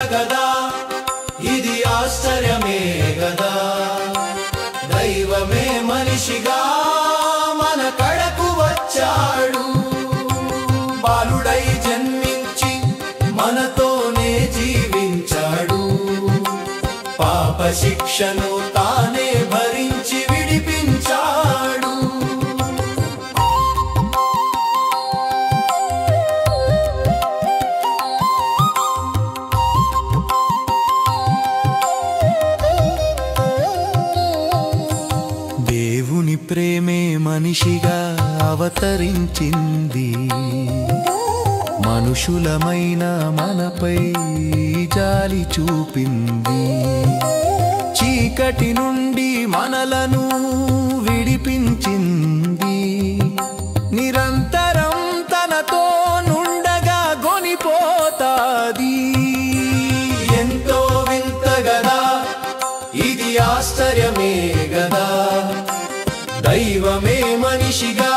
గదా ఇది ఆశ్చర్యమే గదా దైవమే మనిషిగా మన కడకు వచ్చాడు బాలుడై జన్మించి మనతోనే జీవించాడు పాప శిక్షను తానే భరించి విడిపించాడు దేవుని ప్రేమే మనిషిగా అవతరించింది మనుషులమైన మనపై జాలి చూపింది చీకటి నుండి మనలను విడిపించింది నిరంతరం తనతో నుండగా గొనిపోతాది ఎంతో వింత గదా ఇది ఆశ్చర్యమే గదా దైవమే మనిషిగా